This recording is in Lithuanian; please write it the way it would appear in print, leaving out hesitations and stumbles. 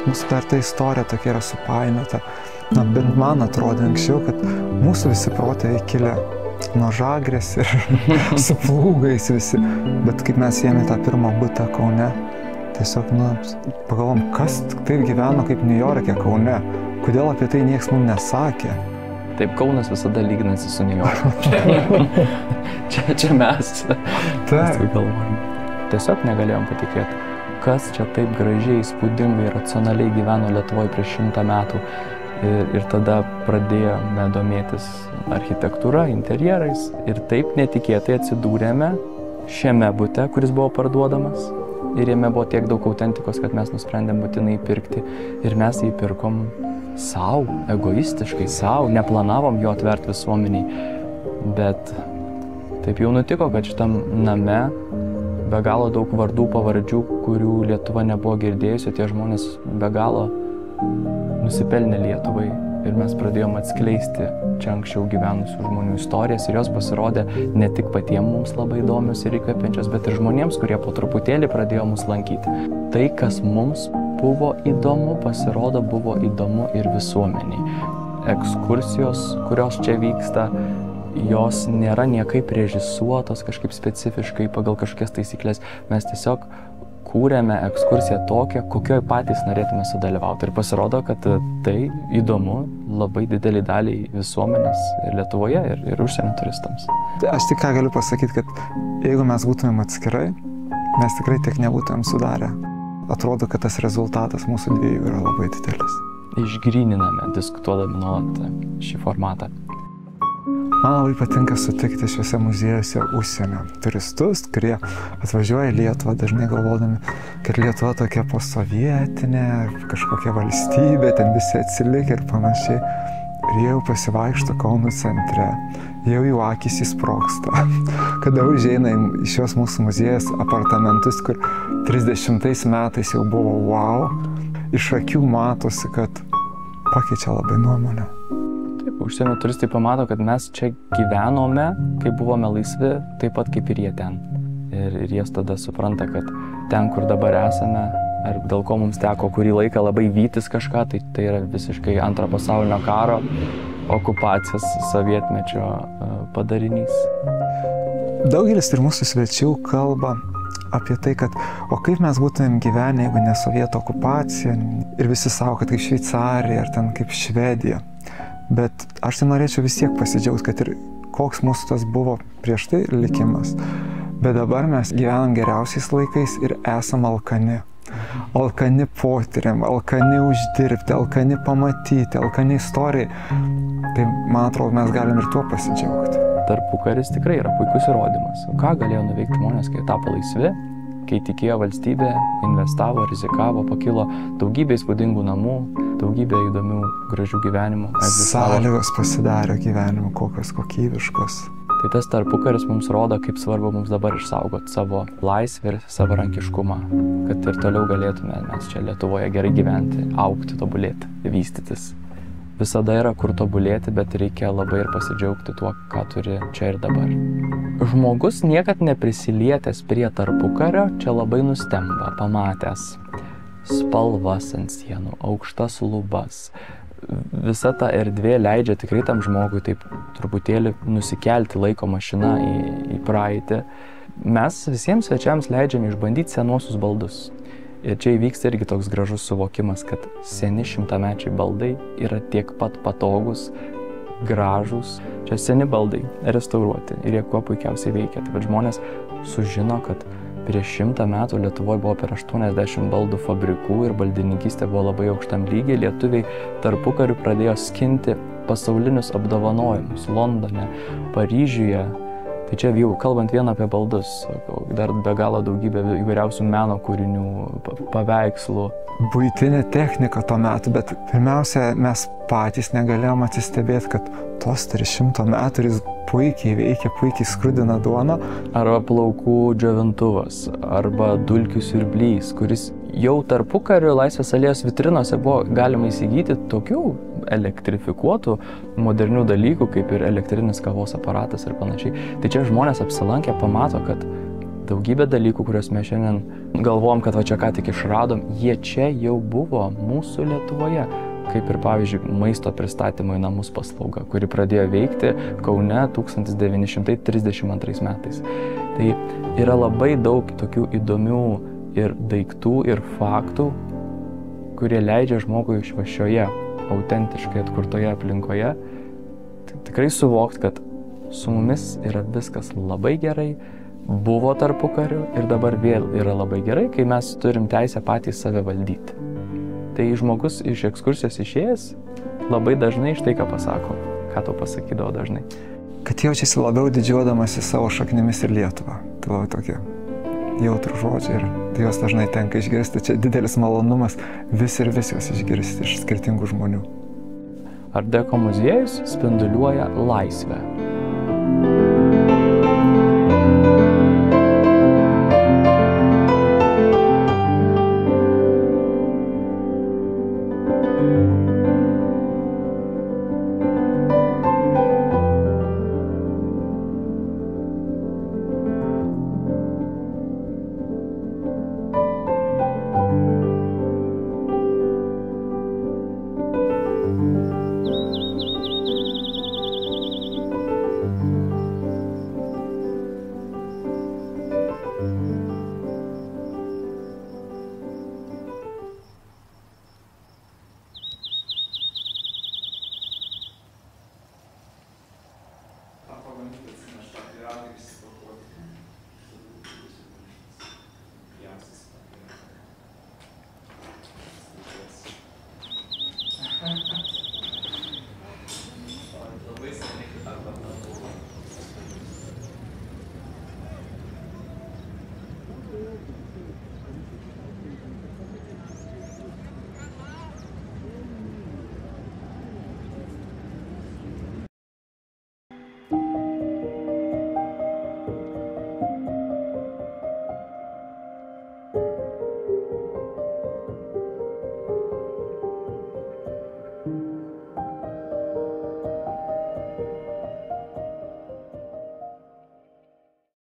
mūsų dar ta istorija tokia yra supainiota. Na, bent man atrodo anksčiau, kad mūsų visi protėviai kilę nuo Žagrės ir su plūgais visi. Bet kaip mes ėmė tą pirmą butą Kaune, tiesiog, pagalvom, kas taip gyveno kaip Niujorke, Kaune. Kodėl apie tai niekas mums nesakė? Taip, Kaunas visada lyginasi su Niujorku. čia mes. Taip. Galvojame. Tiesiog negalėjom patikėti, kas čia taip gražiai, įspūdingai, racionaliai gyveno Lietuvoje prieš 100 metų. Ir tada pradėjome domėtis architektūra, interjerais. Ir taip netikėtai atsidūrėme šiame bute, kuris buvo parduodamas. Ir jame buvo tiek daug autentikos, kad mes nusprendėm būtinai pirkti. Ir mes jį pirkom savo, egoistiškai savo, neplanavom jo atverti visuomeniai. Bet taip jau nutiko, kad šitam name be galo daug vardų, pavardžių, kurių Lietuva nebuvo girdėjusi, tie žmonės be galo nusipelnė Lietuvai. Ir mes pradėjom atskleisti čia anksčiau gyvenusių žmonių istorijas ir jos pasirodė ne tik patiems mums labai įdomios ir įkvepiančios, bet ir žmonėms, kurie po truputėlį pradėjo mus lankyti. Tai, kas mums buvo įdomu, pasirodo, buvo įdomu ir visuomeniai. Ekskursijos, kurios čia vyksta, jos nėra niekaip režisuotos, kažkaip specifiškai pagal kažkokias taisyklės. Mes tiesiog kūrėme ekskursiją tokią, kokioj patys norėtume sudalyvauti. Ir pasirodo, kad tai įdomu labai didelį dalį visuomenės ir Lietuvoje, ir užsienio turistams. Aš tik ką galiu pasakyti, kad jeigu mes būtumėm atskirai, mes tikrai tiek nebūtumėm sudarę. Atrodo, kad tas rezultatas mūsų dviejų yra labai didelis. Išgryniname, diskutuodami nuolat šį formatą. Man labai patinka sutikti šiuose muziejuose užsienio turistus, kurie atvažiuoja į Lietuvą dažnai galvodami, kad Lietuva tokia posovietinė, kažkokia valstybė, ten visi atsilikę ir panašiai. Ir jie jau pasivaikšto Kauno centre, jau jų akys įsprogsta. Kada užeina į šios mūsų muziejus apartamentus, kur 30 metais jau buvo wow, iš akių matosi, kad pakeičia labai nuomonę. Užsienio turistai pamato, kad mes čia gyvenome, kai buvome laisvi, taip pat kaip ir jie ten. Ir jie tada supranta, kad ten, kur dabar esame, ar dėl ko mums teko kurį laiką labai vytis kažką, tai yra visiškai Antrojo pasaulinio karo, okupacijos, sovietmečio padarinys. Daugelis ir mūsų svečių kalba apie tai, kad o kaip mes būtumėm gyvenę, jeigu ne sovietų okupacija, ir visi sako, kad kaip Šveicarija ar ten kaip Švedija. Bet aš tai norėčiau vis tiek pasidžiaugti, kad ir koks mūsų tas buvo prieš tai likimas. Bet dabar mes gyvenam geriausiais laikais ir esam alkani. Alkani potyriam, alkani uždirbti, alkani pamatyti, alkani istorijai. Tai man atrodo, mes galim ir tuo pasidžiaugti. Tarpukaris tikrai yra puikus įrodymas. Ką galėjo nuveikti žmonės, kai tapo laisvi, kai tikėjo valstybė, investavo, rizikavo, pakilo daugybė įspūdingų namų, daugybė įdomių, gražių gyvenimų. Sąlygos pasidarė gyvenimo kokios kokybiškos. Tai tas tarpukaris mums rodo, kaip svarbu mums dabar išsaugoti savo laisvę ir savarankiškumą, kad ir toliau galėtume mes čia Lietuvoje gerai gyventi, augti, tobulėti, vystytis. Visada yra kur tobulėti, bet reikia labai ir pasidžiaugti tuo, ką turi čia ir dabar. Žmogus niekad neprisilietęs prie tarpukario čia labai nustemba, pamatęs spalvas ant sienų, aukštas lubas. Visa ta erdvė leidžia tikrai tam žmogui taip truputėlį nusikelti laiko mašiną į praeitį. Mes visiems svečiams leidžiam išbandyti senuosius baldus. Ir čia įvyksta irgi toks gražus suvokimas, kad seni šimtamečiai baldai yra tiek pat patogus, gražūs. Čia seni baldai, restauruoti ir jie kuo puikiausiai veikia. Tai žmonės sužino, kad prieš 100 metų Lietuvoje buvo per 80 baldų fabrikų ir baldininkystė buvo labai aukštam lygiai. Lietuviai tarpukariu pradėjo skinti pasaulinius apdovanojimus Londone, Paryžiuje. Tai čia jau kalbant vien apie baldus, dar be galo daugybė įvairiausių meno kūrinių, paveikslų. Buitinė technika tuo metu, bet pirmiausia, mes patys negalėjom atsistebėti, kad tos 300 metų jis puikiai veikia, puikiai skrudina duoną. Arba plaukų džiovintuvas, arba dulkių siurblys, kuris jau tarpukariu Laisvės alėjos vitrinose buvo galima įsigyti tokių elektrifikuotų modernių dalykų, kaip ir elektrinis kavos aparatas ir panašiai. Tai čia žmonės apsilankę pamato, kad Daugybė dalykų, kuriuos mes šiandien galvom, kad va čia ką tik išradom, jie čia jau buvo mūsų Lietuvoje. Kaip ir pavyzdžiui maisto pristatymo į namus paslauga, kuri pradėjo veikti Kaune 1932 metais. Tai yra labai daug tokių įdomių ir daiktų, ir faktų, kurie leidžia žmogui šioje autentiškai atkurtoje aplinkoje tikrai suvokti, kad su mumis yra viskas labai gerai, buvo tarpukariu ir dabar vėl yra labai gerai, kai mes turim teisę patys save valdyti. Tai žmogus iš ekskursijos išėjęs labai dažnai štai ką pasako, ką tau pasakydavo dažnai. Kad jaučiasi labiau didžiuodamasi savo šaknimis ir Lietuvą. Tai labai tokie jautrų žodžiai ir juos dažnai tenka išgirsti. Čia didelis malonumas vis ir vis juos išgirsti iš skirtingų žmonių. Art Deco muziejus spinduliuoja laisvę.